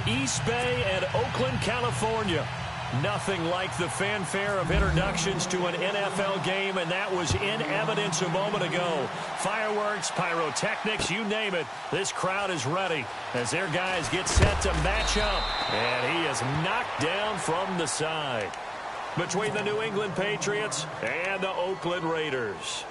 East Bay and Oakland, California. Nothing like the fanfare of introductions to an NFL game, and that was in evidence a moment ago. Fireworks, pyrotechnics, you name it. This crowd is ready as their guys get set to match up. And he is knocked down from the side between the New England Patriots and the Oakland Raiders.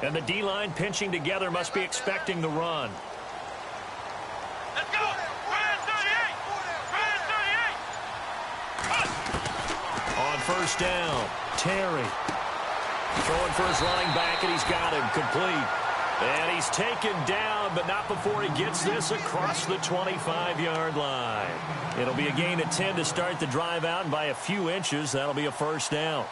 And the D-line pinching together must be expecting the run. Let's go! Ryan 38! On first down, Terry. Throwing for his running back, and he's got him complete. And he's taken down, but not before he gets this across the 25-yard line. It'll be a gain of 10 to start the drive out, and by a few inches, that'll be a first down.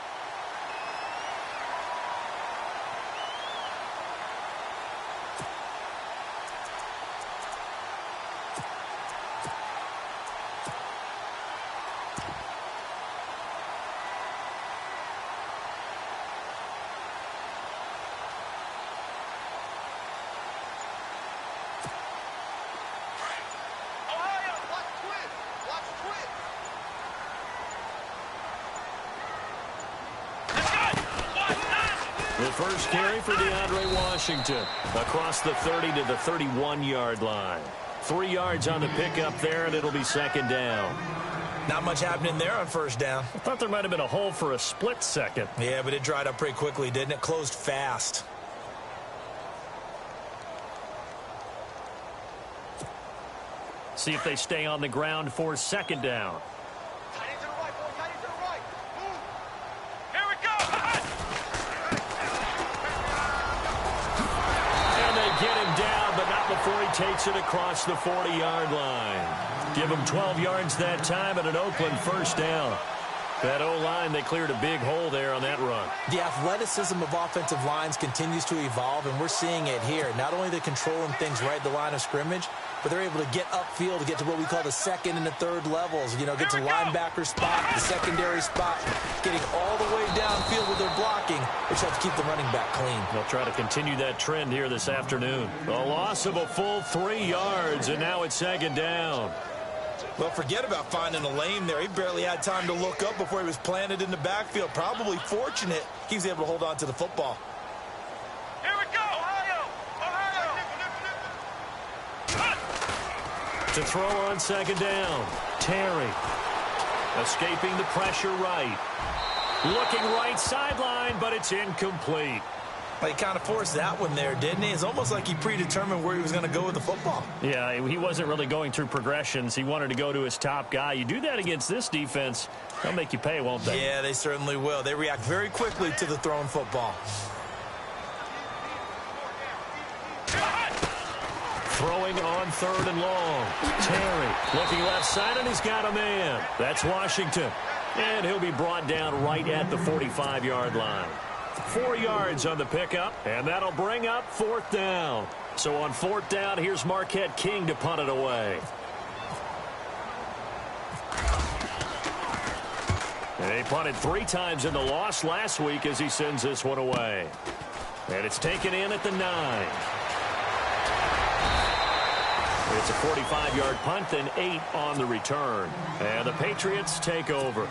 The first carry for DeAndre Washington across the 30 to the 31-yard line. 3 yards on the pickup there, and it'll be second down. Not much happening there on first down. I thought there might have been a hole for a split second. Yeah, but it dried up pretty quickly, didn't it? Closed fast. See if they stay on the ground for second down. Before he takes it across the 40-yard line. Give him 12 yards that time and an Oakland first down. That O-line, they cleared a big hole there on that run. The athleticism of offensive lines continues to evolve, and we're seeing it here. Not only they're controlling things right at the line of scrimmage, but they're able to get upfield to get to what we call the second and the third levels. You know, get to linebacker spot, the secondary spot, getting all the way downfield with their blocking, which helps keep the running back clean. They'll try to continue that trend here this afternoon. A loss of a full 3 yards, and now it's second down. Well, forget about finding a lane there. He barely had time to look up before he was planted in the backfield. Probably fortunate he was able to hold on to the football. Here we go! Ohio! To throw on second down, Terry. Escaping the pressure right. Looking right sideline, but it's incomplete. Well, he kind of forced that one there, didn't he? It's almost like he predetermined where he was going to go with the football. Yeah, he wasn't really going through progressions. He wanted to go to his top guy. You do that against this defense, they'll make you pay, won't they? Yeah, they certainly will. They react very quickly to the thrown football. Throwing on third and long. Terry looking left side, and he's got a man. That's Washington. And he'll be brought down right at the 45-yard line. 4 yards on the pickup, and that'll bring up fourth down. So on fourth down, here's Marquette King to punt it away. And he punted 3 times in the loss last week as he sends this one away. And it's taken in at the 9. It's a 45-yard punt, then 8 on the return. And the Patriots take over.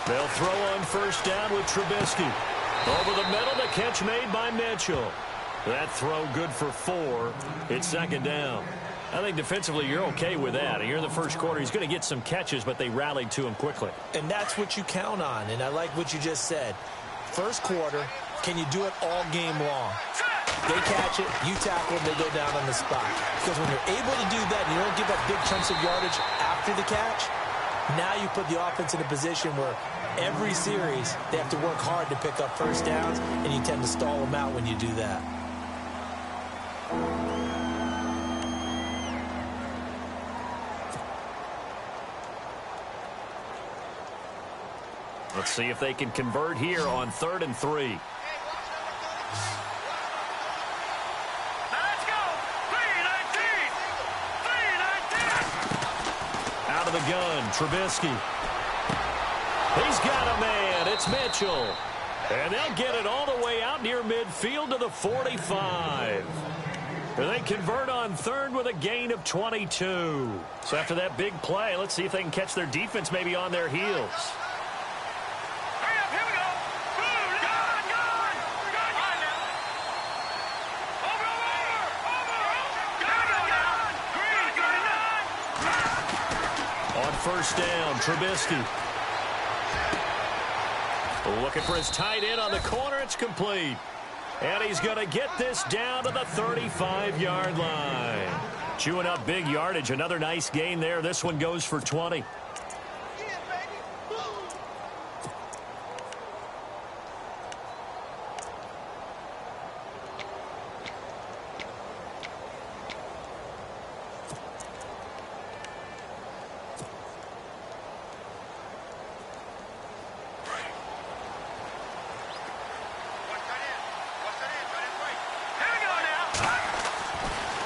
They'll throw on first down with Trubisky. Over the middle, the catch made by Mitchell. That throw good for 4. It's second down. I think defensively you're okay with that. Here in the first quarter, he's going to get some catches, but they rallied to him quickly. And that's what you count on, and I like what you just said. First quarter, can you do it all game long? They catch it, you tackle, and they go down on the spot. Because when you're able to do that and you don't give up big chunks of yardage after the catch, now you put the offense in a position where every series they have to work hard to pick up first downs, and you tend to stall them out when you do that. Let's see if they can convert here on 3rd and 3. Let's go. 3-19. 3-19. Out of the gun, Trubisky. He's got a man. It's Mitchell. And they'll get it all the way out near midfield to the 45. And they convert on 3rd with a gain of 22. So after that big play, let's see if they can catch their defense maybe on their heels. First down, Trubisky. Looking for his tight end on the corner. It's complete. And he's going to get this down to the 35-yard line. Chewing up big yardage. Another nice gain there. This one goes for 20.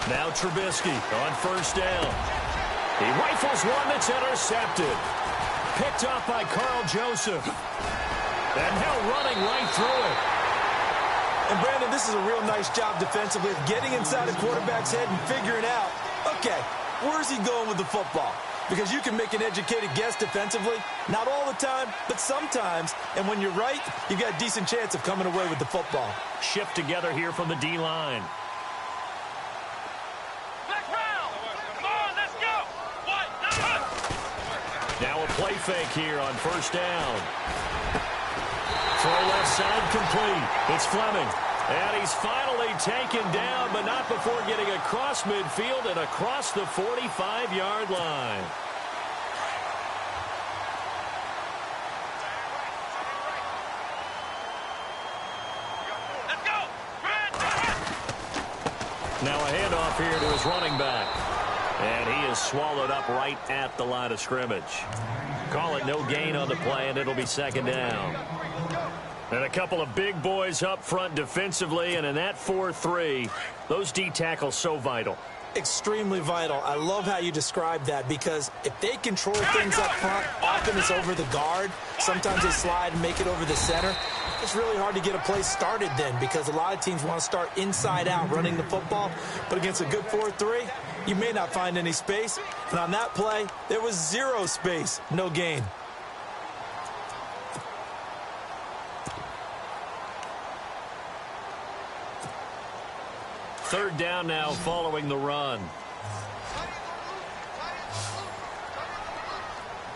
Now Trubisky on first down. He rifles one that's intercepted. Picked up by Carl Joseph. And now running right through it. And Brandon, this is a real nice job defensively of getting inside a quarterback's head and figuring out, okay, where's he going with the football? Because you can make an educated guess defensively. Not all the time, but sometimes. And when you're right, you've got a decent chance of coming away with the football. Shift together here from the D-line. Now a play fake here on first down. Throw left side complete. It's Fleming. And he's finally taken down, but not before getting across midfield and across the 45-yard line. Let's go. Now a handoff here to his running back. And he is swallowed up right at the line of scrimmage. Call it no gain on the play, and it'll be second down. And a couple of big boys up front defensively, and in that 4-3, those D tackles so vital. Extremely vital. I love how you described that, because if they control things up front, often it's over the guard. Sometimes they slide and make it over the center. It's really hard to get a play started then, because a lot of teams want to start inside out running the football. But against a good 4-3, you may not find any space. And on that play, there was zero space. No gain. Third down now following the run.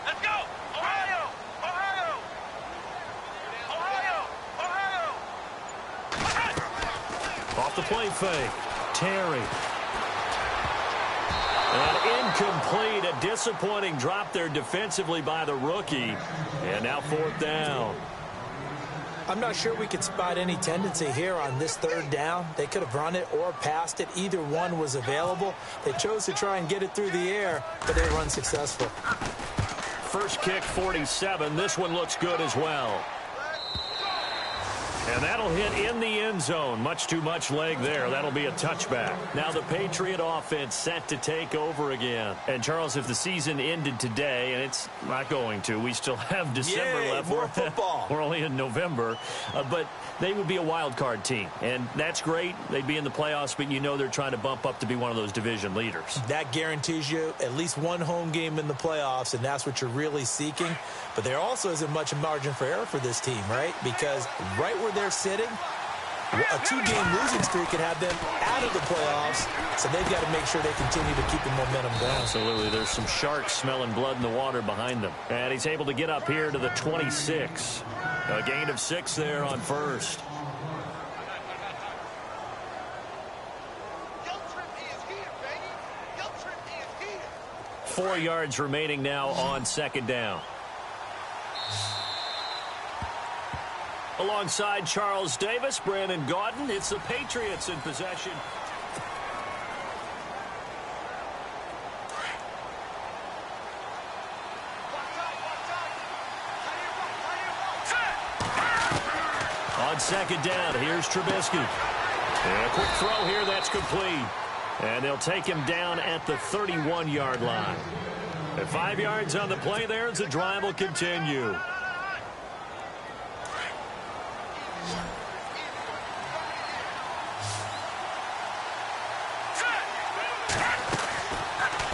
Let's go. Ohio. Ohio. Ohio. Ohio. Off the play fake. Terry. And incomplete. A disappointing drop there defensively by the rookie. And now fourth down. I'm not sure we could spot any tendency here on this third down. They could have run it or passed it. Either one was available. They chose to try and get it through the air, but they were unsuccessful. First kick, 47. This one looks good as well. And that'll hit in the end zone. Much too much leg there. That'll be a touchback. Now the Patriot offense set to take over again. And, Charles, if the season ended today, and it's not going to, we still have December left. More football. We're only in November. But they would be a wild card team. And that's great. They'd be in the playoffs, but you know they're trying to bump up to be one of those division leaders. That guarantees you at least one home game in the playoffs, and that's what you're really seeking. But there also isn't much margin for error for this team, right? Because right where they're sitting, a two-game losing streak could have them out of the playoffs, so they've got to make sure they continue to keep the momentum going. Absolutely. There's some sharks smelling blood in the water behind them. And he's able to get up here to the 26. A gain of 6 there on first. 4 yards remaining now on second down. Alongside Charles Davis, Brandon Gaudin, it's the Patriots in possession. On second down, here's Trubisky. And a quick throw here, that's complete. And they'll take him down at the 31-yard line. At 5 yards on the play there as the drive will continue.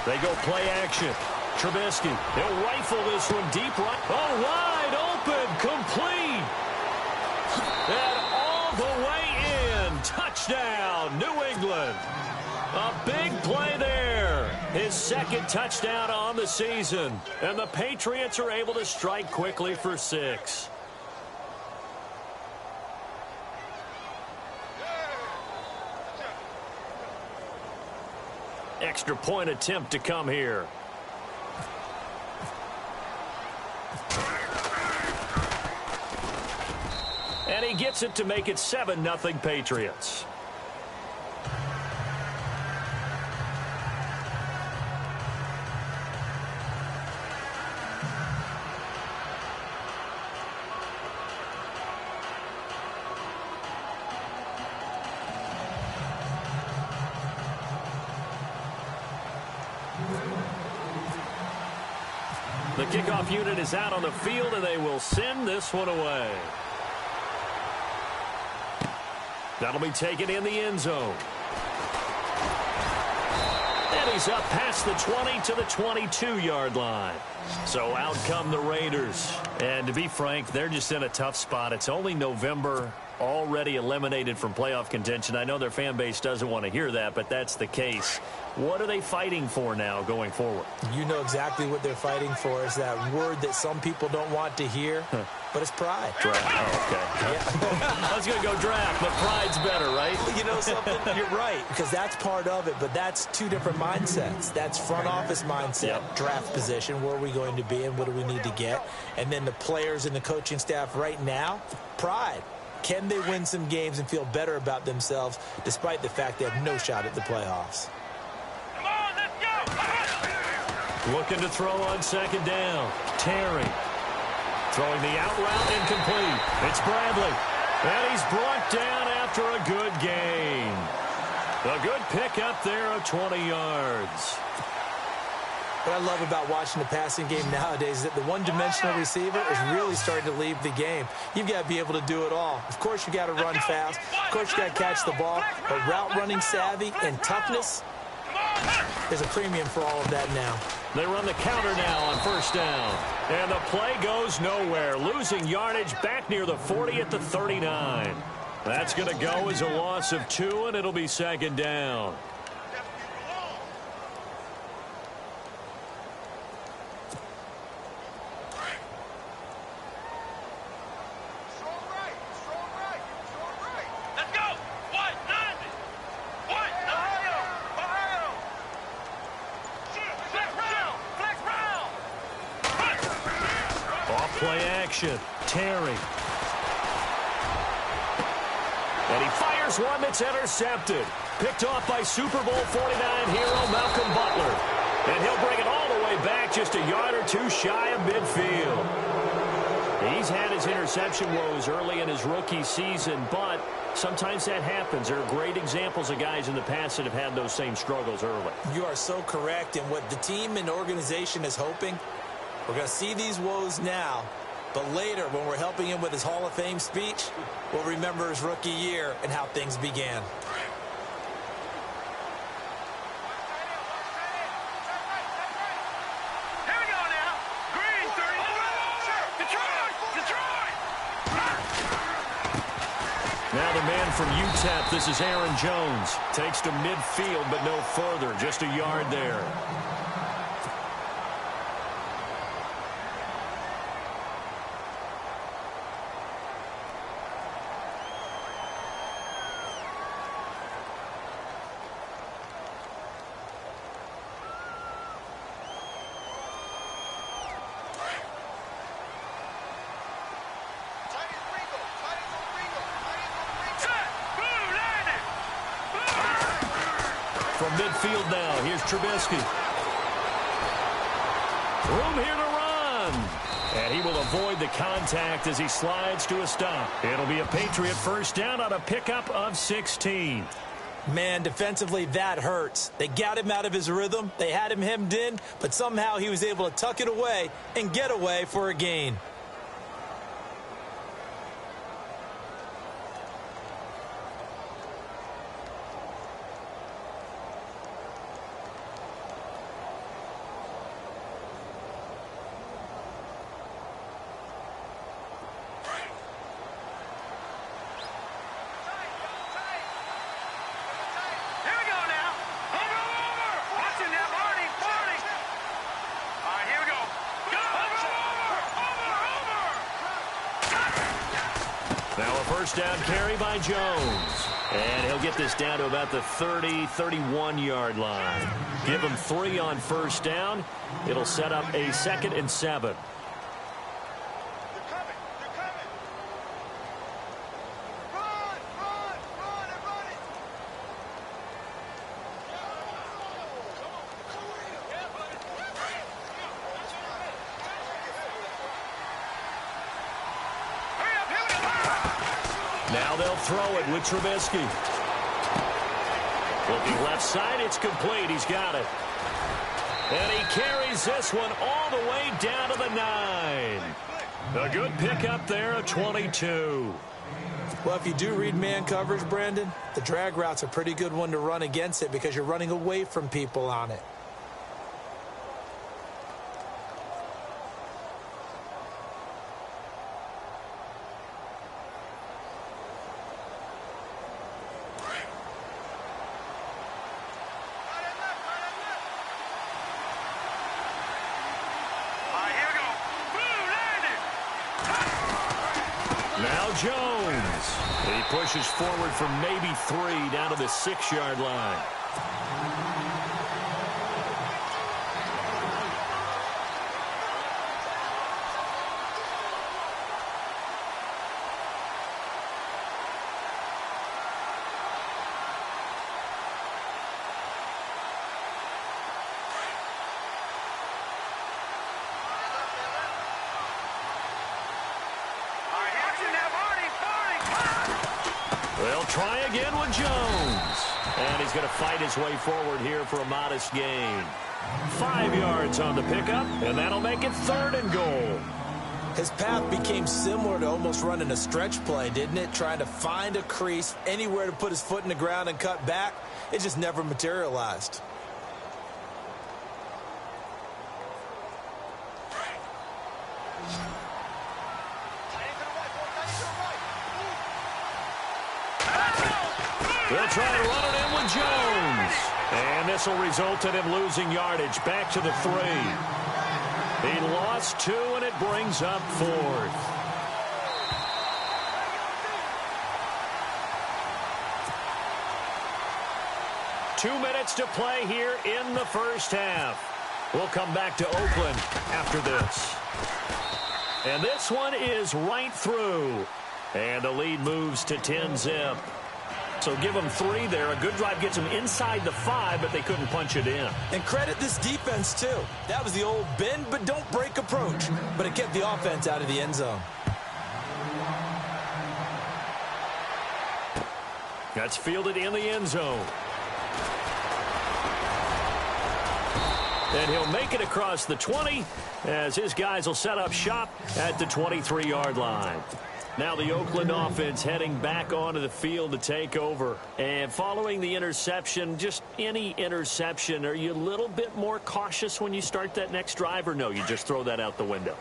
They go play action. Trubisky, he'll rifle this one deep right. Oh, wide open, complete. And all the way in. Touchdown, New England. A big play there. His second touchdown on the season. And the Patriots are able to strike quickly for 6. Extra point attempt to come here. And he gets it to make it 7-0 Patriots. The kickoff unit is out on the field, and they will send this one away. That'll be taken in the end zone. And he's up past the 20 to the 22-yard line. So out come the Raiders. And to be frank, they're just in a tough spot. It's only November, already eliminated from playoff contention. I know their fan base doesn't want to hear that, but that's the case. What are they fighting for now going forward? You know exactly what they're fighting for. Is that word that some people don't want to hear, but it's pride. Draft. Oh, okay. Yeah. I was going to go draft, but pride's better, right? You know something? You're right, because that's part of it, but that's two different mindsets. That's front office mindset, draft position, where are we going to be and what do we need to get? And then the players and the coaching staff right now, pride. Can they win some games and feel better about themselves despite the fact they have no shot at the playoffs? Looking to throw on second down. Terry. Throwing the out route incomplete. It's Bradley. And he's brought down after a good gain. A good pickup there of 20 yards. What I love about watching the passing game nowadays is that the one-dimensional receiver is really starting to leave the game. You've got to be able to do it all. Of course, you got to run fast. Of course, you got to catch the ball. But route running savvy and toughness, there's a premium for all of that now. They run the counter now on first down. And the play goes nowhere. Losing yardage back near the 40 at the 39. That's going to go as a loss of 2, and it'll be second down. Play action. Terry. And he fires one that's intercepted. Picked off by Super Bowl 49 hero Malcolm Butler. And he'll bring it all the way back just a yard or 2 shy of midfield. He's had his interception woes early in his rookie season, but sometimes that happens. There are great examples of guys in the past that have had those same struggles early. You are so correct. And what the team and organization is hoping, we're going to see these woes now, but later when we're helping him with his Hall of Fame speech, we'll remember his rookie year and how things began. Here we go now. Green 34. Detroit. Now the man from UTEP, this is Aaron Jones. Takes to midfield, but no further. Just a yard there. From midfield now, here's Trubisky. Room here to run. And he will avoid the contact as he slides to a stop. It'll be a Patriot first down on a pickup of 16. Man, defensively, that hurts. They got him out of his rhythm. They had him hemmed in, but somehow he was able to tuck it away and get away for a gain. First down carry by Jones. And he'll get this down to about the 30, 31-yard line. Give him 3 on first down. It'll set up a 2nd and 7. Now they'll throw it with Trubisky. Looking left side, it's complete. He's got it. And he carries this one all the way down to the 9. A good pickup there, a 22. Well, if you do read man coverage, Brandon, the drag route's a pretty good one to run against it because you're running away from people on it. Jones. He pushes forward for maybe 3 down to the 6-yard line. They'll try again with Jones. And he's going to fight his way forward here for a modest gain. 5 yards on the pickup, and that'll make it 3rd and goal. His path became similar to almost running a stretch play, didn't it? Trying to find a crease, anywhere to put his foot in the ground and cut back. It just never materialized. They'll try to run it in with Jones. And this will result in him losing yardage back to the 3. He lost 2, and it brings up 4th. Two minutes to play here in the first half. We'll come back to Oakland after this. And this one is right through. And the lead moves to 10-zip. So give them 3 there. A good drive gets them inside the 5, but they couldn't punch it in. And credit this defense, too. That was the old bend but don't break approach. But it kept the offense out of the end zone. That's fielded in the end zone. And he'll make it across the 20 as his guys will set up shop at the 23-yard line. Now the Oakland offense heading back onto the field to take over. And following the interception, just any interception, are you a little bit more cautious when you start that next drive, or no, you just throw that out the window?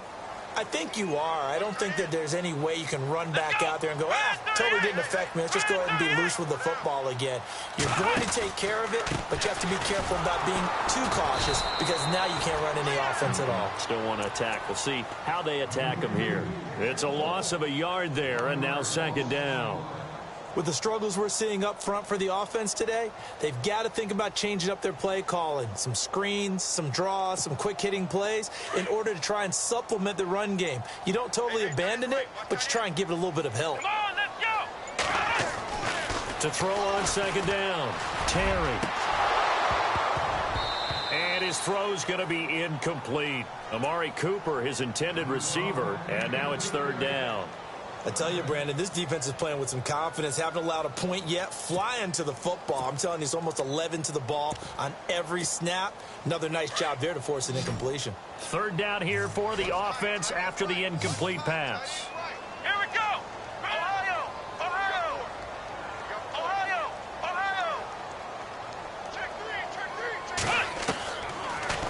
I think you are. I don't think that there's any way you can run back out there and go, totally didn't affect me. Let's just go ahead and be loose with the football again. You're going to take care of it, but you have to be careful about being too cautious because now you can't run any offense at all. Still want to attack. We'll see how they attack him here. It's a loss of a yard there, and now 2nd down. With the struggles we're seeing up front for the offense today, they've got to think about changing up their play calling. Some screens, some draws, some quick-hitting plays in order to try and supplement the run game. You don't totally abandon it, but you try and give it a little bit of help. Come on, let's go! To throw on 2nd down, Terry. And his throw's going to be incomplete. Amari Cooper, his intended receiver, and now it's third down. I tell you, Brandon, this defense is playing with some confidence. Haven't allowed a point yet. Flying to the football. I'm telling you, it's almost 11 to the ball on every snap. Another nice job there to force an incompletion. Third down here for the offense after the incomplete pass. Here we go. Ohio. Ohio. Ohio. Ohio. Check three.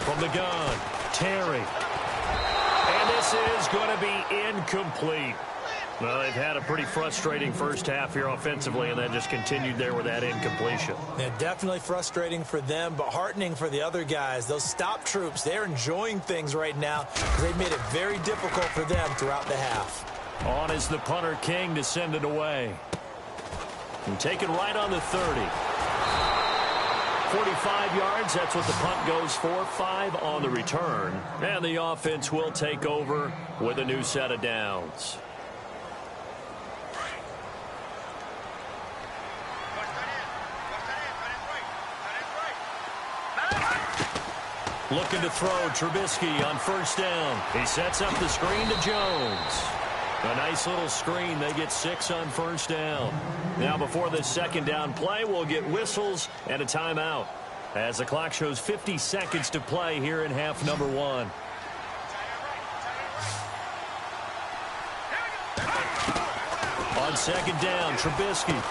From the gun, Terry. And this is going to be incomplete. Well, they've had a pretty frustrating first half here offensively, and that just continued there with that incompletion. Yeah, definitely frustrating for them, but heartening for the other guys. Those stop troops, they're enjoying things right now because they've made it very difficult for them throughout the half. On is the punter King to send it away. And take it right on the 30. 45 yards, that's what the punt goes for. 5 on the return. And the offense will take over with a new set of downs. Looking to throw, Trubisky on first down. He sets up the screen to Jones. A nice little screen. They get 6 on first down. Now before this second down play, we'll get whistles and a timeout as the clock shows 50 seconds to play here in half number 1. On second down, Trubisky.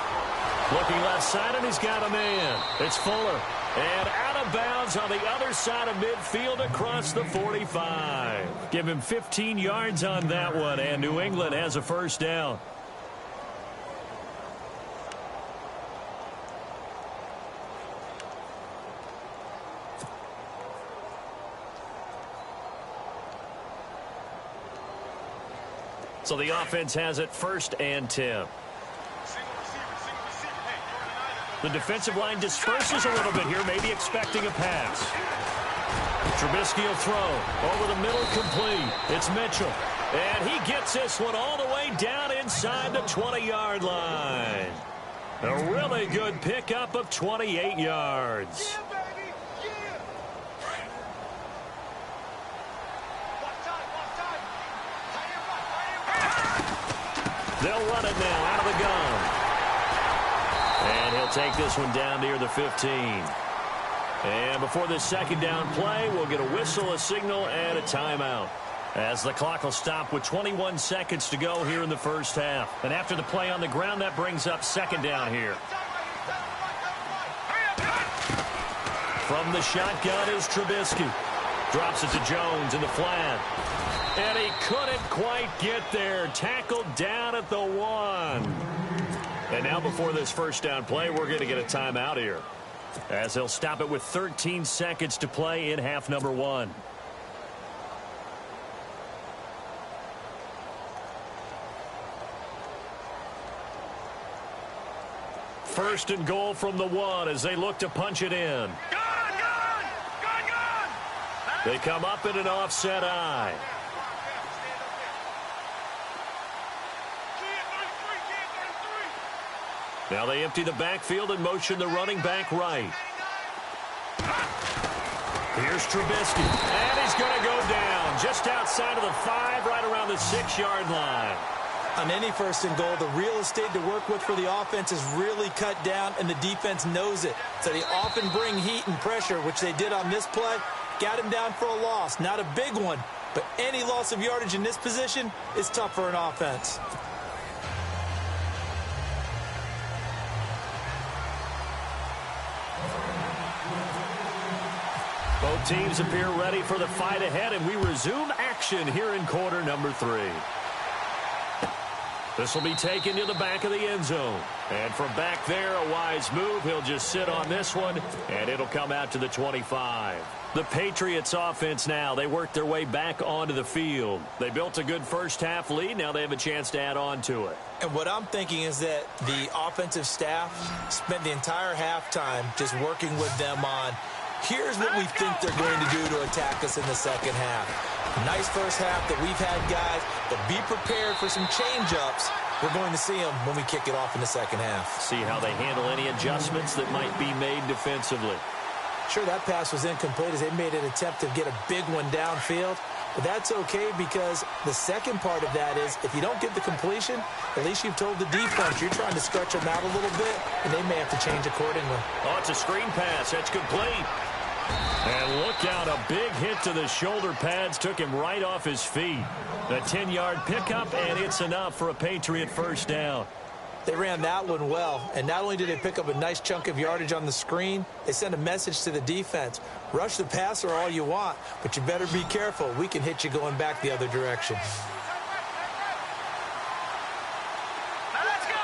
Looking left side, and he's got a man. It's Fuller. And out of bounds on the other side of midfield across the 45. Give him 15 yards on that one, and New England has a first down. So the offense has it first and 10. The defensive line disperses a little bit here, maybe expecting a pass. Trubisky will throw. Over the middle, complete. It's Mitchell. And he gets this one all the way down inside the 20-yard line. A really good pickup of 28 yards. They'll run it now out of the gun. And he'll take this one down near the 15. And before this second down play, we'll get a whistle, a signal, and a timeout. As the clock will stop with 21 seconds to go here in the first half. And after the play on the ground, that brings up second down here. From the shotgun is Trubisky. Drops it to Jones in the flat. And he couldn't quite get there. Tackled down at the 1. And now before this first down play, we're going to get a timeout here, as he'll stop it with 13 seconds to play in half number 1. First and goal from the 1 as they look to punch it in. They come up in an offset eye. Now they empty the backfield and motion the running back right. Here's Trubisky. And he's going to go down just outside of the 5, right around the 6-yard line. On any first and goal, the real estate to work with for the offense is really cut down, and the defense knows it. So they often bring heat and pressure, which they did on this play. Got him down for a loss. Not a big one, but any loss of yardage in this position is tough for an offense. Both teams appear ready for the fight ahead, and we resume action here in quarter number 3. This will be taken to the back of the end zone. And from back there, a wise move. He'll just sit on this one, and it'll come out to the 25. The Patriots offense now, they work their way back onto the field. They built a good first half lead. Now they have a chance to add on to it. And what I'm thinking is that the offensive staff spent the entire halftime just working with them on, here's what we think they're going to do to attack us in the second half. Nice first half that we've had, guys, but be prepared for some change-ups. We're going to see them when we kick it off in the second half. See how they handle any adjustments that might be made defensively. Sure, that pass was incomplete as they made an attempt to get a big one downfield. But that's okay because the second part of that is if you don't get the completion, at least you've told the defense you're trying to stretch them out a little bit, and they may have to change accordingly. Oh, it's a screen pass. That's complete. And look out, a big hit to the shoulder pads took him right off his feet. A 10-yard pickup, and it's enough for a Patriot first down. They ran that one well, and not only did they pick up a nice chunk of yardage on the screen, they sent a message to the defense. Rush the passer all you want, but you better be careful. We can hit you going back the other direction. Now let's go.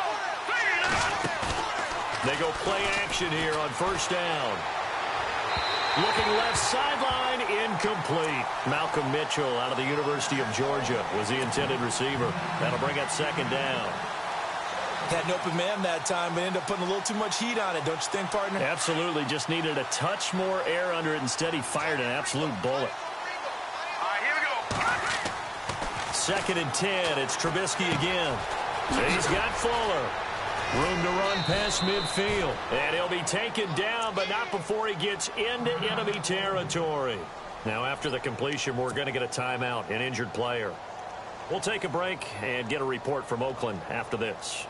They go play action here on first down. Looking left sideline, incomplete. Malcolm Mitchell out of the University of Georgia was the intended receiver. That'll bring up second down. Had an open man that time, but ended up putting a little too much heat on it, don't you think, partner? Absolutely. Just needed a touch more air under it. Instead, he fired an absolute bullet. All right, here we go. Second and 10. It's Trubisky again. He's got Fuller. Room to run past midfield. And he'll be taken down, but not before he gets into enemy territory. Now, after the completion, we're going to get a timeout, an injured player. We'll take a break and get a report from Oakland after this.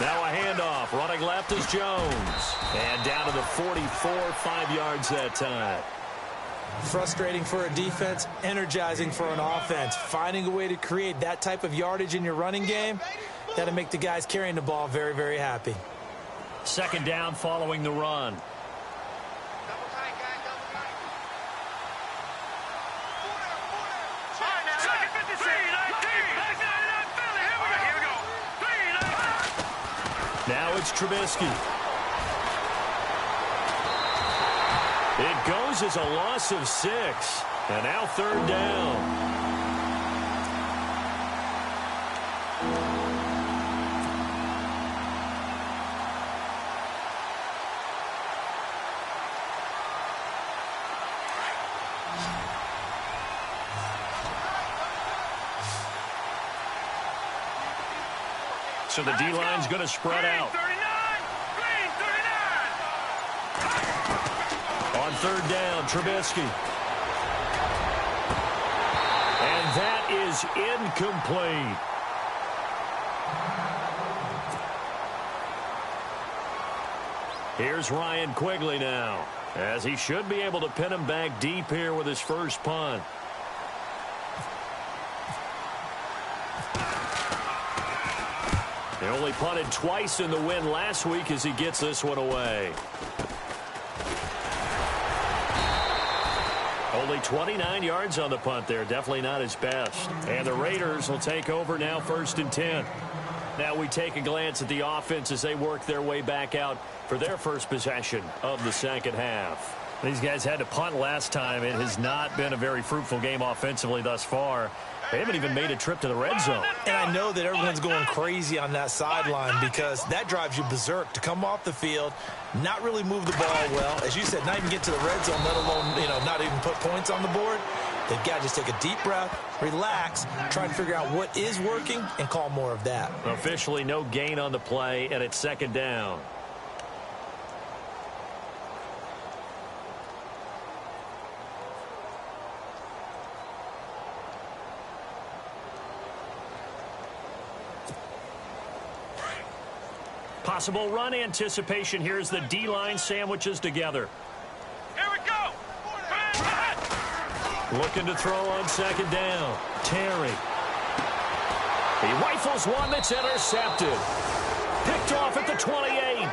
Now a handoff. Running left is Jones. And down to the 44, 5 yards that time. Frustrating for a defense, energizing for an offense. Finding a way to create that type of yardage in your running game, that'll make the guys carrying the ball very, very happy. Second down following the run. Now it's Trubisky. It goes as a loss of 6. And now third down. So the D-line's going to spread out. On third down, Trubisky. And that is incomplete. Here's Ryan Quigley now, as he should be able to pin him back deep here with his first punt. He only punted twice in the win last week as he gets this one away. Only 29 yards on the punt there. Definitely not his best. And the Raiders will take over now, first and 10. Now we take a glance at the offense as they work their way back out for their first possession of the second half. These guys had to punt last time. It has not been a very fruitful game offensively thus far. They haven't even made a trip to the red zone. And I know that everyone's going crazy on that sideline because that drives you berserk to come off the field, not really move the ball well. As you said, not even get to the red zone, let alone, not even put points on the board. They've got to just take a deep breath, relax, try to figure out what is working, and call more of that. Officially no gain on the play, and it's second down. Possible run anticipation. Here's the D-line sandwiches together. Here we go. Looking to throw on second down. Terry. He rifles one that's intercepted. Picked off at the 28.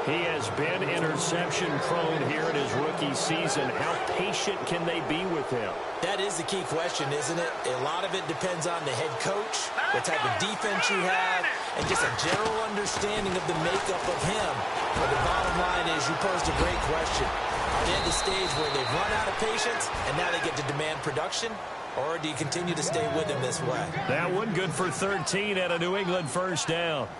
He has been interception prone here in his rookie season. How patient can they be with him? That is the key question, isn't it? A lot of it depends on the head coach, what type of defense you have, and just a general understanding of the makeup of him. But the bottom line is you posed a great question. Are they at the stage where they've run out of patience and now they get to demand production? Or do you continue to stay with him this way? That one good for 13 at a New England first down.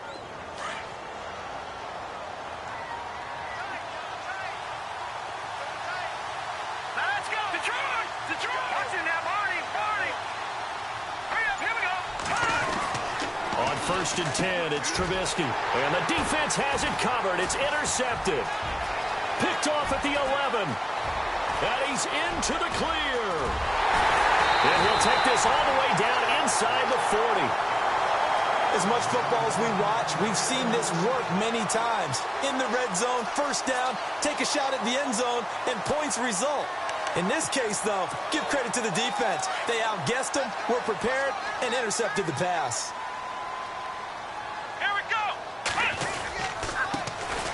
Watching now, Barney. Hurry up, here we go. On 1st and 10, it's Trubisky. And the defense has it covered. It's intercepted. Picked off at the 11. And he's into the clear. And he'll take this all the way down inside the 40. As much football as we watch, we've seen this work many times. In the red zone, first down, take a shot at the end zone, and points result. In this case, though, give credit to the defense. They outguessed them, were prepared, and intercepted the pass. Here we go.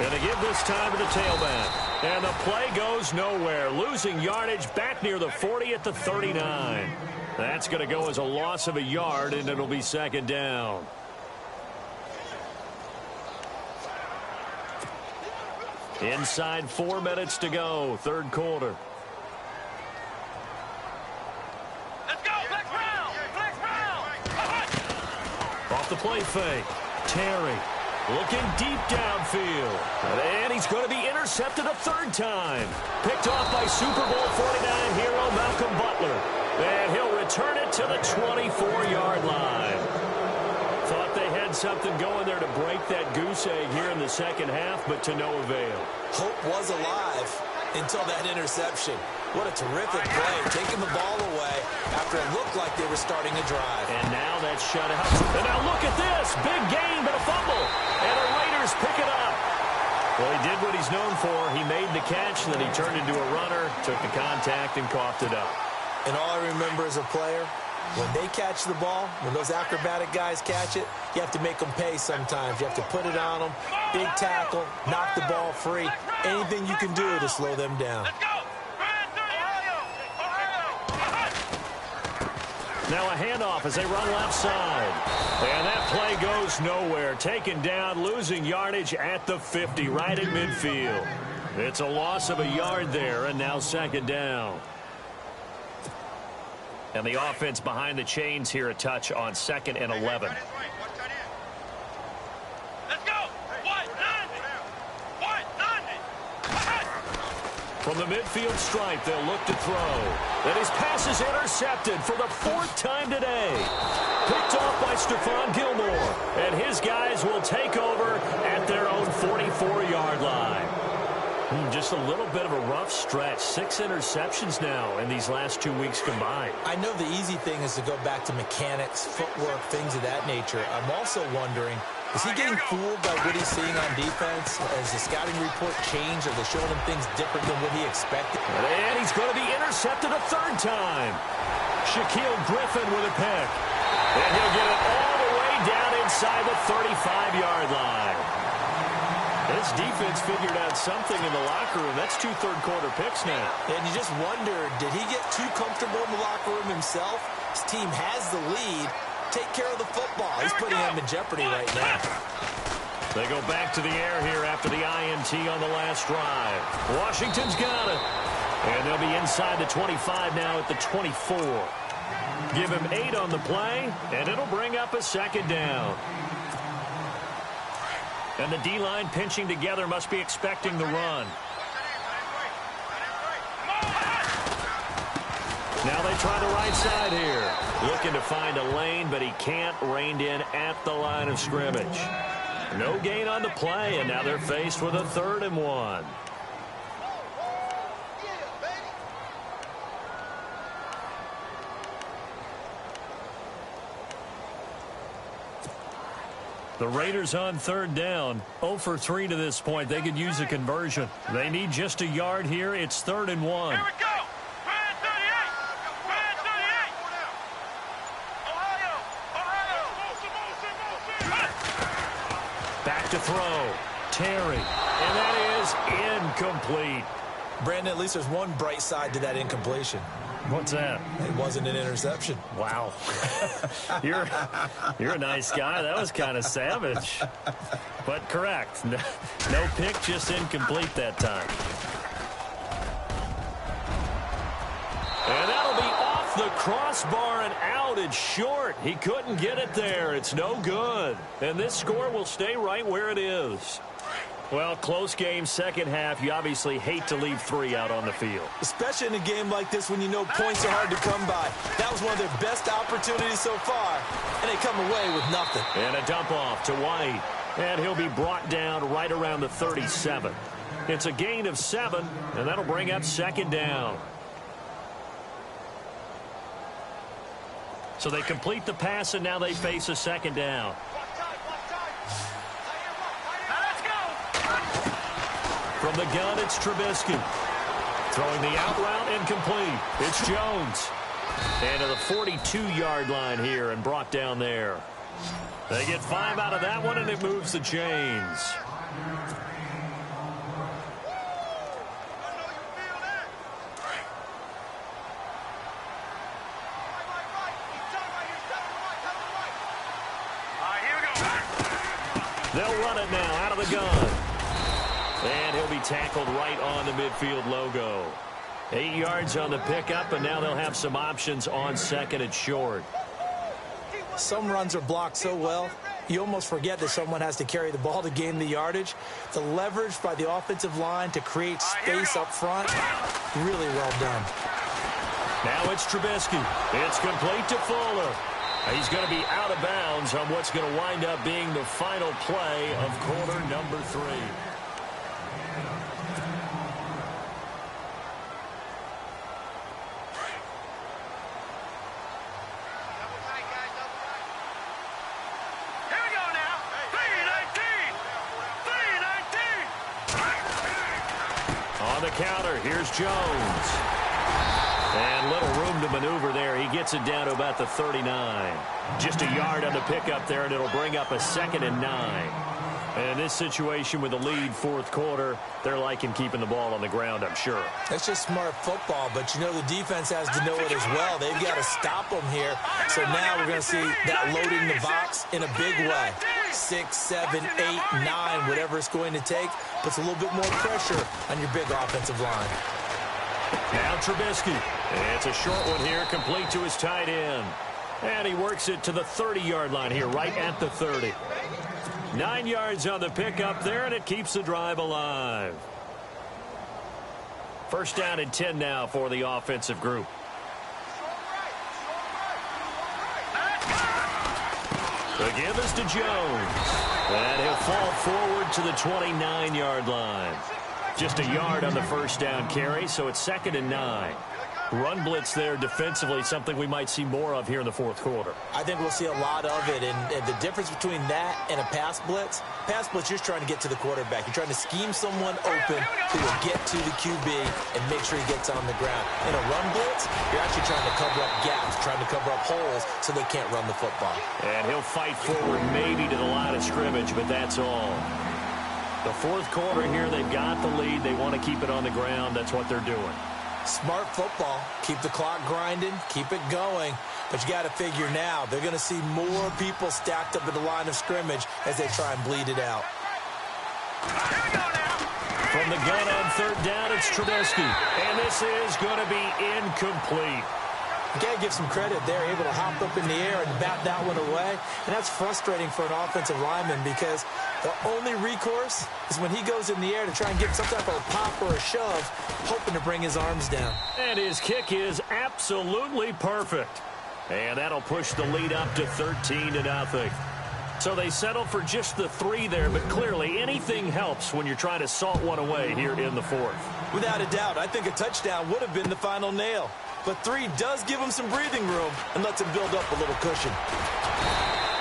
And they give this time to the tailback. And the play goes nowhere. Losing yardage back near the 40 at the 39. That's going to go as a loss of a yard, and it'll be 2nd down. Inside 4 minutes to go, 3rd quarter. Let's go, Flex Brown. Off the play fake. Terry looking deep downfield. And he's going to be intercepted a 3rd time. Picked off by Super Bowl 49 hero Malcolm Butler. And he'll return it to the 24-yard line. Thought they had something going there to break that goose egg here in the 2nd half, but to no avail. Hope was alive until that interception. What a terrific play, taking the ball away after it looked like they were starting a drive. And now that's shut out. And now look at this. Big gain, but a fumble. And the Raiders pick it up. Well, he did what he's known for. He made the catch, and then he turned into a runner, took the contact, and coughed it up. And all I remember as a player, when they catch the ball, when those acrobatic guys catch it, you have to make them pay sometimes. You have to put it on them, big tackle, knock the ball free. Anything you can do to slow them down. Let's go. Now a handoff as they run left side. And that play goes nowhere. Taken down, losing yardage at the 50, right at midfield. It's a loss of a yard there, and now 2nd down. And the offense behind the chains here a touch on 2nd and 11. Let's go. What? From the midfield stripe, they'll look to throw. And his pass is intercepted for the 4th time today. Picked off by Stephon Gilmore. And his guys will take over at their own 44-yard line. Just a little bit of a rough stretch. 6 interceptions now in these last 2 weeks combined. I know the easy thing is to go back to mechanics, footwork, things of that nature. I'm also wondering, is he getting fooled by what he's seeing on defense? Has the scouting report changed? Are they showing him things different than what he expected? And he's going to be intercepted a 3rd time. Shaquille Griffin with a pick. And he'll get it all the way down inside the 35-yard line. This defense figured out something in the locker room. That's 2 third-quarter picks now. And you just wonder, did he get too comfortable in the locker room himself? His team has the lead. Take care of the football. He's putting him in jeopardy right now. They go back to the air here after the INT on the last drive. Washington's got it. And they'll be inside the 25 now at the 24. Give him 8 on the play, and it'll bring up a 2nd down. And the D-line pinching together must be expecting the run. Now they try the right side here. Looking to find a lane, but he can't. Reined in at the line of scrimmage. No gain on the play, and now they're faced with a 3rd and 1. The Raiders on 3rd down. 0 for 3 to this point. They could use a conversion. They need just a yard here. It's 3rd and 1. Here we go. Brand 38. Brand 38. Ohio. Back to throw. Terry. And that is incomplete. Brandon, at least there's one bright side to that incompletion. What's that? It wasn't an interception. Wow. You're a nice guy. That was kind of savage. But correct. No pick, just incomplete that time. And that'll be off the crossbar and out. It's short. He couldn't get it there. It's no good. And this score will stay right where it is. Well, close game, second half. You obviously hate to leave 3 out on the field. Especially in a game like this when you know points are hard to come by. That was one of their best opportunities so far, and they come away with nothing. And a dump off to White. And he'll be brought down right around the 37. It's a gain of 7, and that'll bring up second down. So they complete the pass, and now they face a second down. From the gun, it's Trubisky. Throwing the out route, incomplete. It's Jones. And to the 42-yard line here and brought down there. They get 5 out of that one, and it moves the chains. They'll run it now out of the gun. And he'll be tackled right on the midfield logo. 8 yards on the pickup, and now they'll have some options on second and short. Some runs are blocked so well, you almost forget that someone has to carry the ball to gain the yardage. The leverage by the offensive line to create space up front, really well done. Now it's Trubisky. It's complete to Fuller. He's going to be out of bounds on what's going to wind up being the final play of quarter number 3. On the counter, here's Jones. And little room to maneuver there. He gets it down to about the 39. Just a yard on the pickup there, and it'll bring up a 2nd and 9. And in this situation with the lead fourth quarter, they're liking keeping the ball on the ground, I'm sure. That's just smart football, but you know the defense has to know it as well. They've got to stop them here. So now we're going to see that loading the box in a big way. 6, 7, 8, 9, whatever it's going to take, puts a little bit more pressure on your big offensive line. Now Trubisky. It's a short one here, complete to his tight end. And he works it to the 30-yard line here, right at the 30. 9 yards on the pickup there, and it keeps the drive alive. First down and 10 now for the offensive group. The give is to Jones. And he'll fall forward to the 29-yard line. Just a yard on the first down carry, so it's 2nd and 9. Run blitz there defensively, something we might see more of here in the fourth quarter. I think we'll see a lot of it, and the difference between that and a pass blitz, you're trying to get to the quarterback. You're trying to scheme someone open who will get to the QB and make sure he gets on the ground. In a run blitz, you're actually trying to cover up gaps, trying to cover up holes so they can't run the football. And he'll fight forward maybe to the line of scrimmage, but that's all. The fourth quarter here, they've got the lead. They want to keep it on the ground. That's what they're doing. Smart football. Keep the clock grinding. Keep it going. But you got to figure now, they're going to see more people stacked up at the line of scrimmage as they try and bleed it out. From the gun on third down, it's Trubisky. And this is going to be incomplete. You got to give some credit. They're able to hop up in the air and bat that one away. And that's frustrating for an offensive lineman because the only recourse is when he goes in the air to try and get some type of a pop or a shove, hoping to bring his arms down. And his kick is absolutely perfect. And that'll push the lead up to 13-0. So they settle for just the 3 there, but clearly anything helps when you're trying to salt one away here in the fourth. Without a doubt, I think a touchdown would have been the final nail. But 3 does give him some breathing room and lets him build up a little cushion.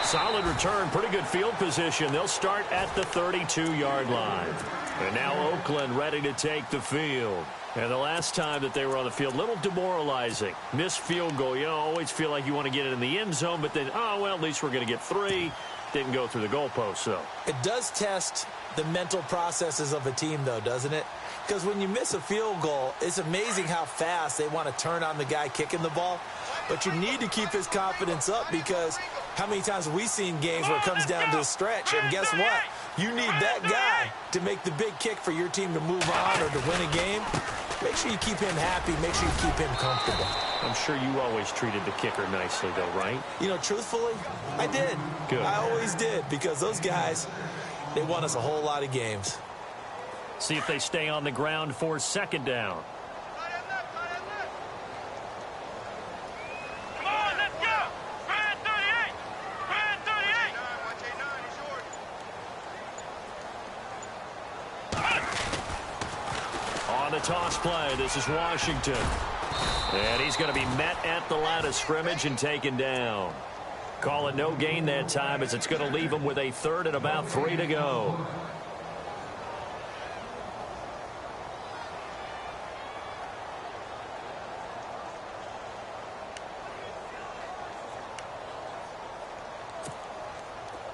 Solid return, pretty good field position. They'll start at the 32-yard line. And now Oakland ready to take the field. And the last time that they were on the field, a little demoralizing. Missed field goal. You know, always feel like you want to get it in the end zone, but then, oh, well, at least we're going to get 3. Didn't go through the goalpost, though. It does test the mental processes of a team, though, doesn't it? Because when you miss a field goal, it's amazing how fast they want to turn on the guy kicking the ball. But you need to keep his confidence up because how many times have we seen games where it comes down to the stretch? And guess what? You need that guy to make the big kick for your team to move on or to win a game. Make sure you keep him happy. Make sure you keep him comfortable. I'm sure you always treated the kicker nicely, though, right? You know, truthfully, I did. Good. I always did because those guys, they won us a whole lot of games. See if they stay on the ground for second down. Come on, let's go. Brand 38. Brand 38. On the toss play, this is Washington. And he's going to be met at the line of scrimmage and taken down. Call it no gain that time as it's going to leave him with a third and about 3 to go.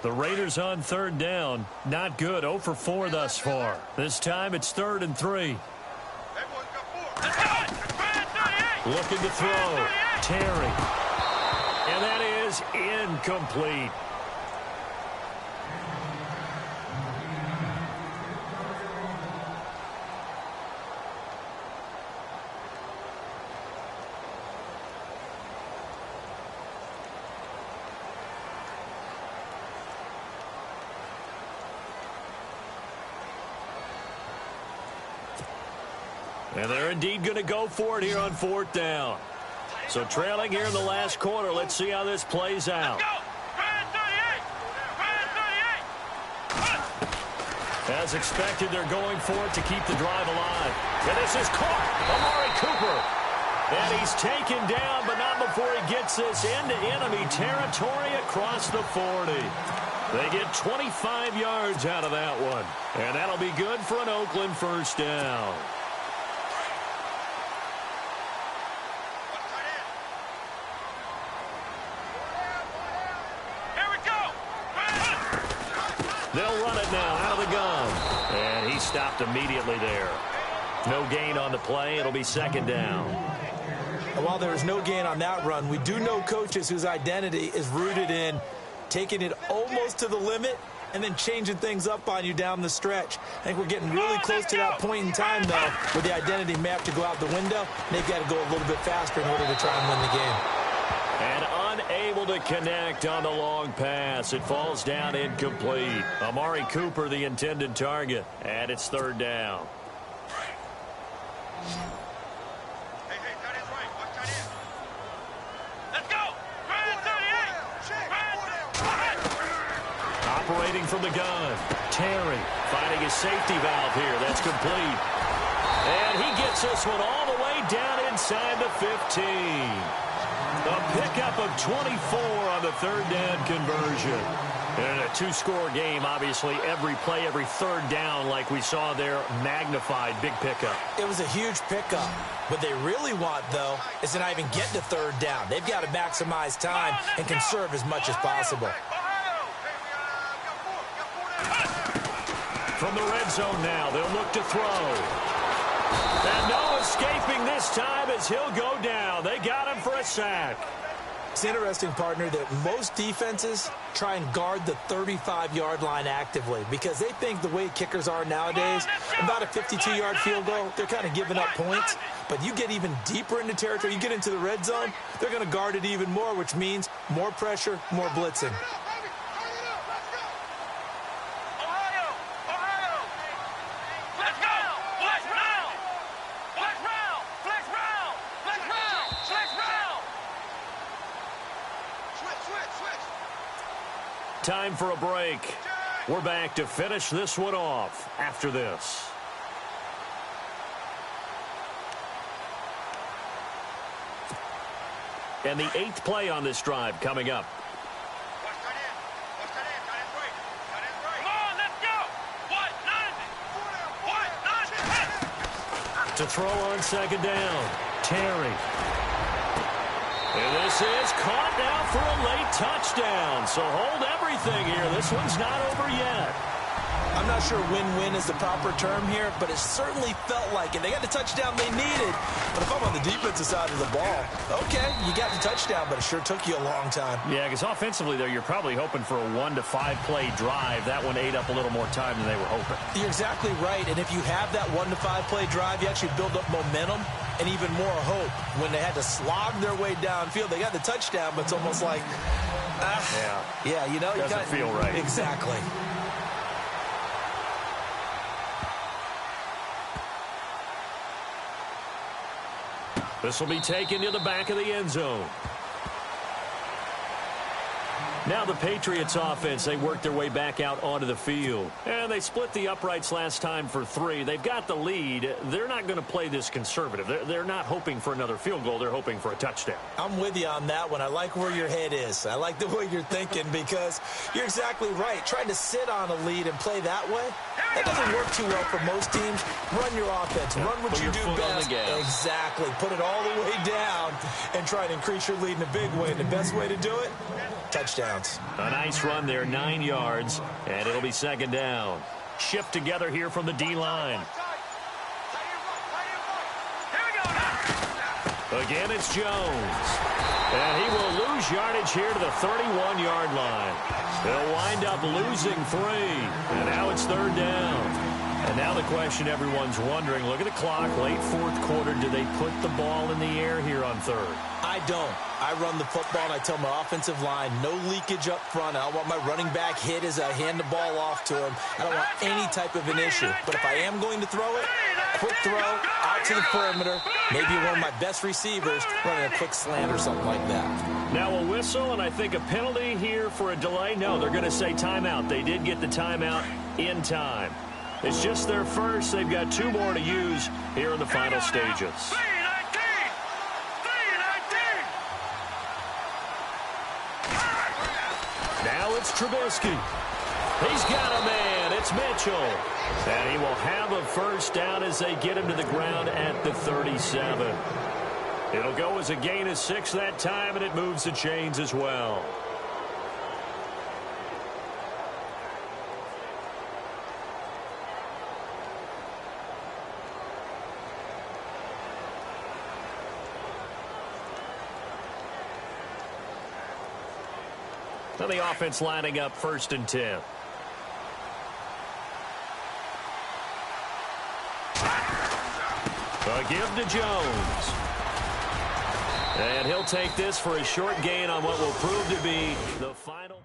The Raiders on third down. Not good. 0 for 4 thus far. This time it's 3rd and 3. Looking to throw. Terry. And that is incomplete. And they're indeed going to go for it here on 4th down. So trailing here in the last quarter. Let's see how this plays out. As expected, they're going for it to keep the drive alive. And this is caught. Amari Cooper. And he's taken down, but not before he gets this into enemy territory across the 40. They get 25 yards out of that one. And that'll be good for an Oakland first down. They'll run it now out of the gun. And he stopped immediately there. No gain on the play. It'll be second down. And while there is no gain on that run, we do know coaches whose identity is rooted in taking it almost to the limit and then changing things up on you down the stretch. I think we're getting really close to that point in time, though, where the identity map to go out the window. They've got to go a little bit faster in order to try and win the game. And unable to connect on the long pass. It falls down incomplete. Amari Cooper, the intended target. And it's 3rd down. Let's go. Brand 38. Operating from the gun. Terry finding his safety valve here. That's complete. And he gets this one all the way down inside the 15. A pickup of 24 on the 3rd down conversion. And a 2-score game, obviously, every play, every 3rd down, like we saw there, magnified, big pickup. It was a huge pickup. What they really want, though, is to not even get to 3rd down. They've got to maximize time and conserve as much as possible. From the red zone now, they'll look to throw. And no escaping this time as he'll go down. They got him for a sack. It's interesting, partner, that most defenses try and guard the 35-yard line actively because they think the way kickers are nowadays, about a 52-yard field goal, they're kind of giving up points. But you get even deeper into territory, you get into the red zone, they're going to guard it even more, which means more pressure, more blitzing. Time for a break. We're back to finish this one off after this. And the 8th play on this drive coming up. To throw on second down. Terry. And this is caught now for a late touchdown. So hold everything here. This one's not over yet. I'm not sure win-win is the proper term here, but it certainly felt like it. They got the touchdown they needed. But if I'm on the defensive side of the ball, okay, you got the touchdown, but it sure took you a long time. Yeah, because offensively there, you're probably hoping for a 1 to 5 play drive. That one ate up a little more time than they were hoping. You're exactly right. And if you have that 1 to 5 play drive, you actually build up momentum and even more hope. When they had to slog their way downfield, they got the touchdown, but it's almost like, yeah, you know, doesn't feel right. Exactly. This will be taken to the back of the end zone. Now the Patriots offense, they work their way back out onto the field. And they split the uprights last time for 3. They've got the lead. They're not going to play this conservative. They're not hoping for another field goal. They're hoping for a touchdown. I'm with you on that one. I like where your head is. I like the way you're thinking because you're exactly right. Trying to sit on a lead and play that way, that doesn't work too well for most teams. Run your offense. Run what you do best. Exactly. Put it all the way down and try to increase your lead in a big way. And the best way to do it, touchdowns. A nice run there, 9 yards, and it'll be second down. Shift together here from the D-line. Again, it's Jones. And he will lose yardage here to the 31-yard line. They'll wind up losing 3. And now it's third down. And now the question everyone's wondering, look at the clock, late fourth quarter, do they put the ball in the air here on third? I don't. I run the football, and I tell my offensive line, no leakage up front. I don't want my running back hit as I hand the ball off to him. I don't want any type of an issue. But if I am going to throw it, quick throw, out to the perimeter, maybe one of my best receivers running a quick slant or something like that. Now a whistle, and I think a penalty here for a delay. No, they're going to say timeout. They did get the timeout in time. It's just their first. They've got 2 more to use here in the final stages. Now it's Trubisky. He's got a man. It's Mitchell. And he will have a first down as they get him to the ground at the 37. It'll go as a gain of 6 that time, and it moves the chains as well. Now the offense lining up 1st and 10. A give to Jones. And he'll take this for a short gain on what will prove to be the final.